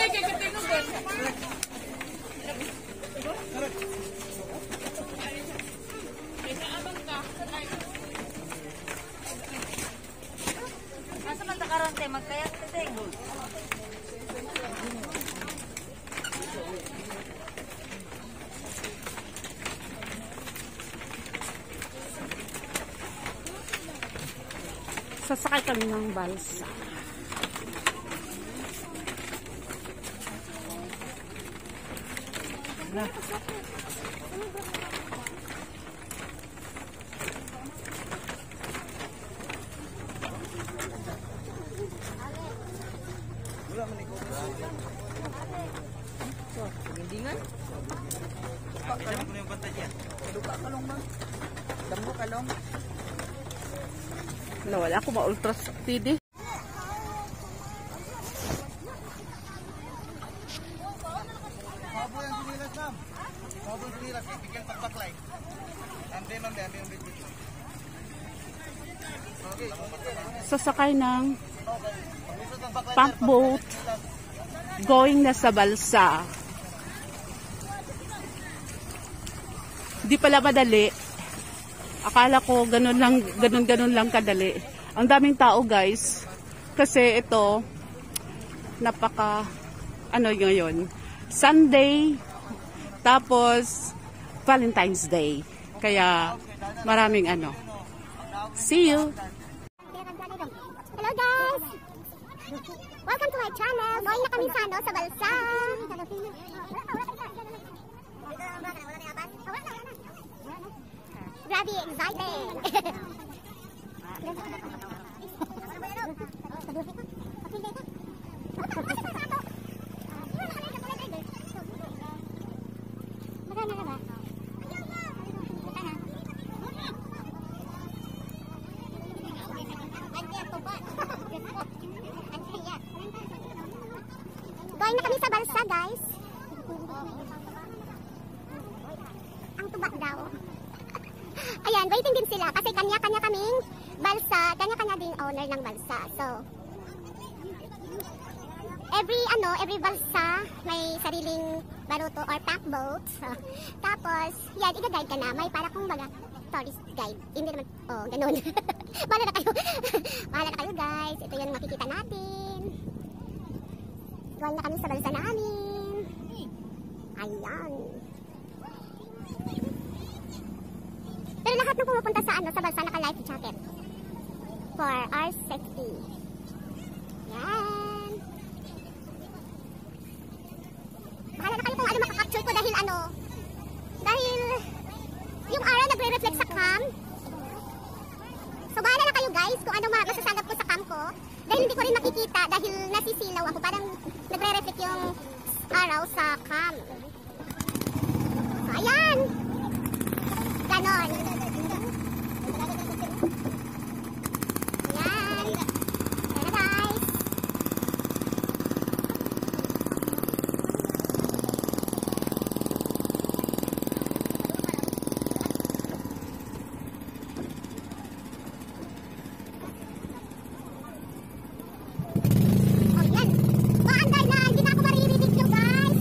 Asa man ta karon te magkayat te. Sasakay kami ng balsa. Gendingan? Kalong mo yung bantay niya. Duka kalong man. Dambo kalong. Wala ako ma-ultra speedy. Babo yung sinilas, ma'am. Babo yung sinilas. Bigyan pagbaklay. Ande, ma'am. Ande yung bigyan. Sasakay ng pump boat going na sa balsa. Di pala madali. Akala ko ganun lang kadali. Ang daming tao, guys. Kasi ito napaka ngayon, Sunday tapos Valentine's Day. Kaya maraming See you. Hello guys! Welcome to my channel. Going na kami sa balsa. Grabe exciting. Going na kami sa balsa, guys. Ang tuba daw. Ayan, waiting din sila kasi kanya-kanya kaming balsa, kanya-kanya din owner ng balsa. So, every balsa may sariling baruto or pack boat. So, tapos, yan, i-guide ka na. May para kung baga tourist guide. Hindi naman, ganun. Bahala na kayo. Bahala na kayo, guys. Ito yung makikita natin. Duwan na kami sa balsa namin. Ayan. Pero lahat ng pumupunta sa balsa naka-life jacket for our safety. Yan. Bahala na kayo kung ano makakapture ko dahil yung araw nagre-reflect sa cam. So bahala na kayo, guys, kung ano masasagap ko sa cam ko. Dahil hindi ko rin makikita dahil nasisilaw ako. Parang nagre-reflect yung araw sa cam. So ayan. Ganon. Ayan. Ayan na, guys. Oh, yan. Maanday na. Hindi na ako maririnig nyo, guys.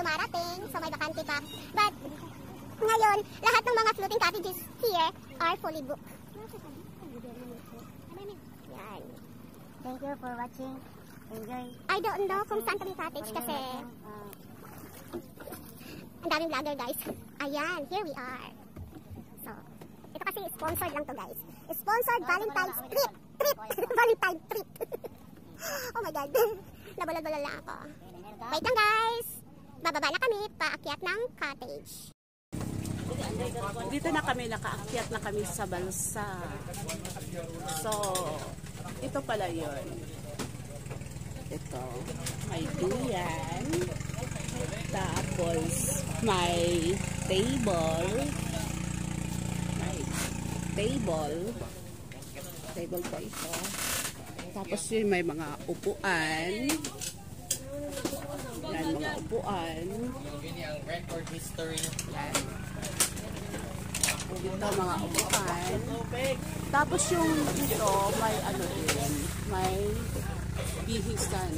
dumarating, so may bakante pa. But ngayon, lahat ng mga floating cottages here are fully booked. Yan. Thank you for watching. Enjoy. I don't know kung saan kami cottage kasi ang daming vlogger guys. Ayan, here we are. So, ito kasi sponsored lang to guys. Sponsored Valentine's trip. Valentine trip. Oh my God. Nabalal-balal lang ako. Wait lang guys. Bababa na kami, paakyat ng cottage. Dito na kami, nakaakyat na kami sa balsa. So, ito pala yun. Ito, may duyan. Tapos, may table. May table. Table po ito. Tapos yun, may mga upuan. Yan, mga upuan. Ang record history. Yan. Dito mga upuan. Tapos yung dito, may ano din, may bihisan.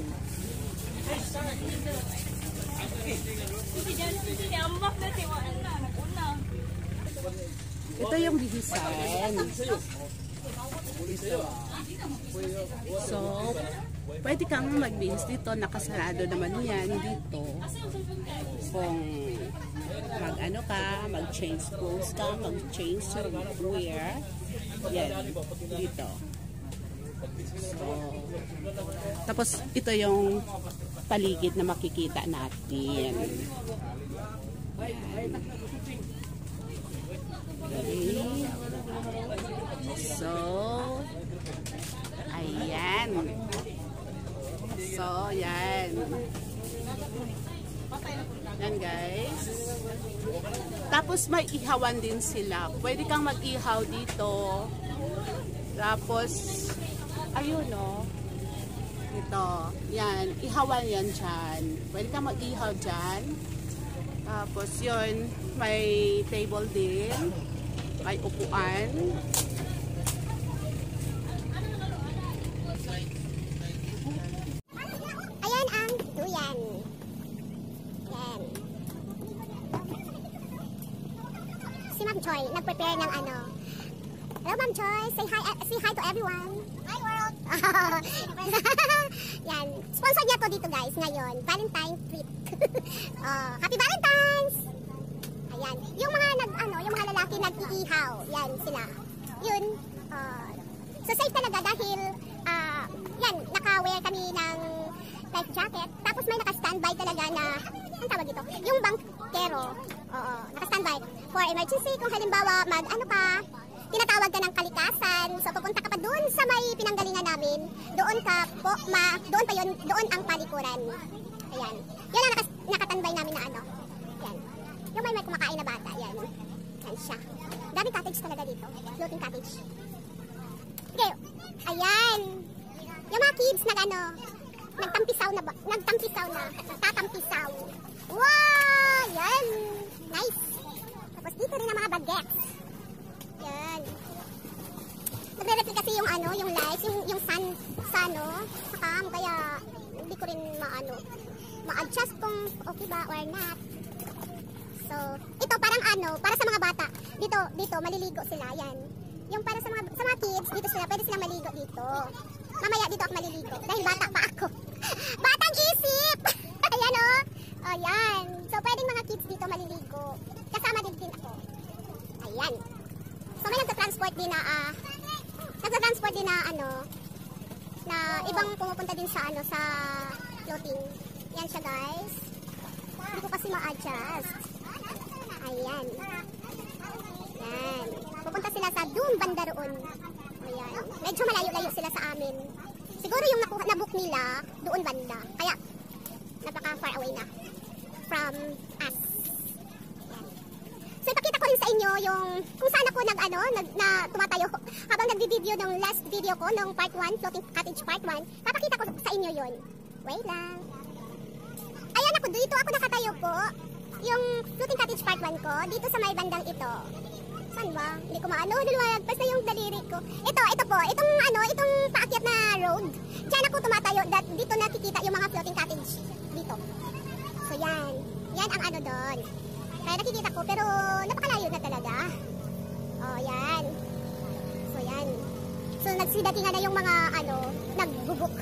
Ito yung bihisan. So, pwede kang magbihis dito. Nakasarado naman yan dito. Kung mag-ano ka, mag-change clothes ka, mag-change your wear. Yan, dito. So, tapos ito yung paligid na makikita natin. Yan. Okay. So, ayan. So, yan. Yan guys. Tapos may ihawan din sila. Pwede kang mag-ihaw dito. Tapos, ayun o. Ito. Yan. Ihawan yan dyan. Pwede kang mag-ihaw dyan. Tapos yun, may table din. May upuan. Ayan ang duyan. Yan. Si Ma'am Choi, nag-prepare ng ano. Hello Ma'am Choi, say hi to everyone. Hi world! Yan. Sponsor niya to dito guys ngayon. Valentine trip. Happy Valentine's! Ayan. Yung mga lalaki nag-iihaw. Yan sila. Yun. So safe talaga dahil yan, naka-wear kami ng life jacket. Tapos may naka-standby talaga na, ang tawag ito? Yung bankero. Oo, naka-standby. For emergency, kung halimbawa mag-ano ka, tinatawag ka ng kalikasan. So pupunta ka pa doon sa may pinanggalingan namin. Doon ka po, doon pa yun, doon ang palikuran. Ayan. Yan ang nakatandbay namin na ano. Yan. Yung may kumakain na bata. Yan. Yan siya. Daming cottage talaga dito. Floating cottage. Okay. Ayan. Yung mga kids nagtampisaw na. Tatampisaw. Wow! Yan. Nice. Tapos dito rin ang mga bagets. Yan. Nagre-reflect kasi yung yung light, yung sun sa cam, kaya hindi ko rin ma-adjust kung okay ba or not. So, ito parang para sa mga bata. Dito maliligo sila, yan. Yung para sa mga kids, dito sila, pwede silang maligo dito. Mamaya dito ako maliligo dahil bata pa ako. Batang isip! Ayan o. Oh, yan. So, pwedeng mga kids dito maliligo. Kasama din ako. Ayan. So, may nagtatransport din na ibang pumupunta din sa sa floating. Yan siya guys. Hindi ko kasi ma-adjust. Ayan. Yan. Pupunta sila sa doon banda roon. Ayan. Medyo malayo-layo sila sa amin. Siguro yung nabook nila doon banda. Kaya napaka far away na from us. Yan. So ipakita ko rin sa inyo yung kung saan ako na tumatayo habang nagvi-video ng last video ko ng part 1, floating cottage part 1. Papakita ko sa inyo yon. Wait lang. Ayan ako, dito ako nakatayo po. Yung floating cottage part 1 ko, dito sa may bandang ito. Saan ba? Hindi ko lumagpas na yung daliri ko. Ito po, itong paakyat na road. Diyan ako tumatayo, dito nakikita yung mga floating cottage. Dito. So yan. Yan ang ano doon. Kaya nakikita ko, pero napakalayo na talaga. Oh, yan. So, yan. So, nagsidatingan na yung mga, ano, nagbubuk.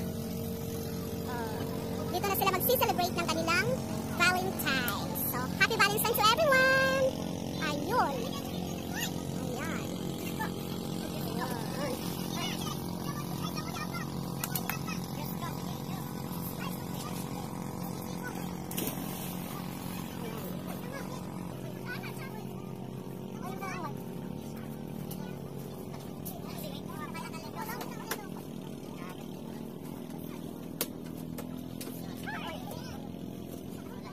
Dito na sila magsi-celebrate ng kanilang Valentine's. So, happy Valentine's to everyone! Ayun. Ayan.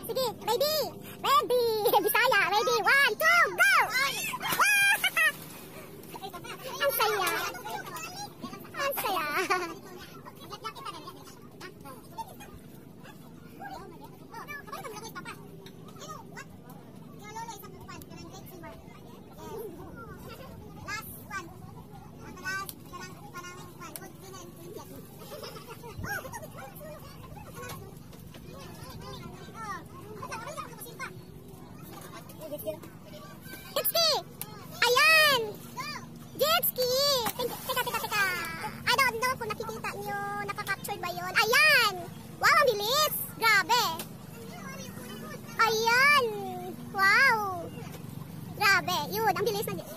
Sige, ready! Ready! Bisaya, ready! 1, 2, go! Ang saya! Ang saya! Jetski! Ayan! Jetski! Teka. I don't know kung nakikita niyo, nakaka-captured ba yun? Ayan! Wow, ang bilis! Grabe! Ayan! Wow! Grabe! Yun, ang bilis na jetski.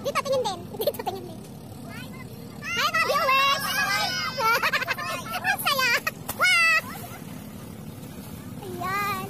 Dito tingin din. Hi mga viewers! Ang saya! Wow! Ayan.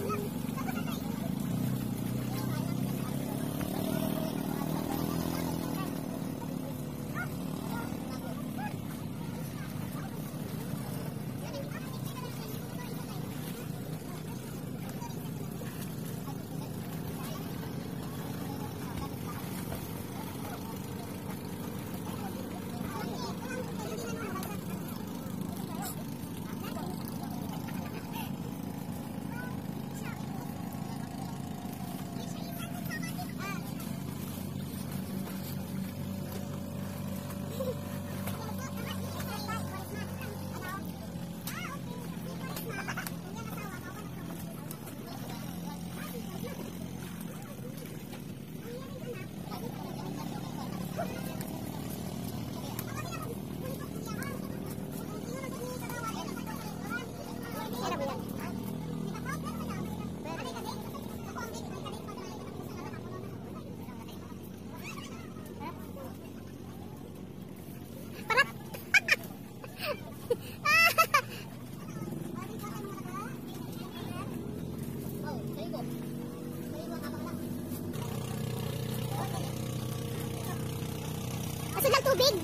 Nasod ng tubig.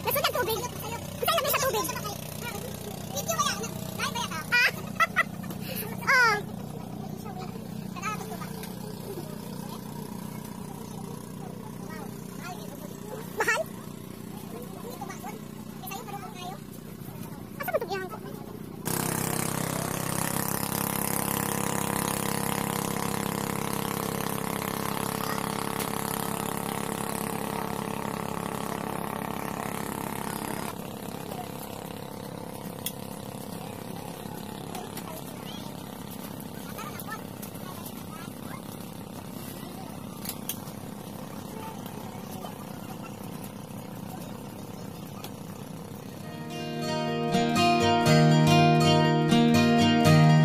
Nasod ng tubig. Masaya na sa tubig.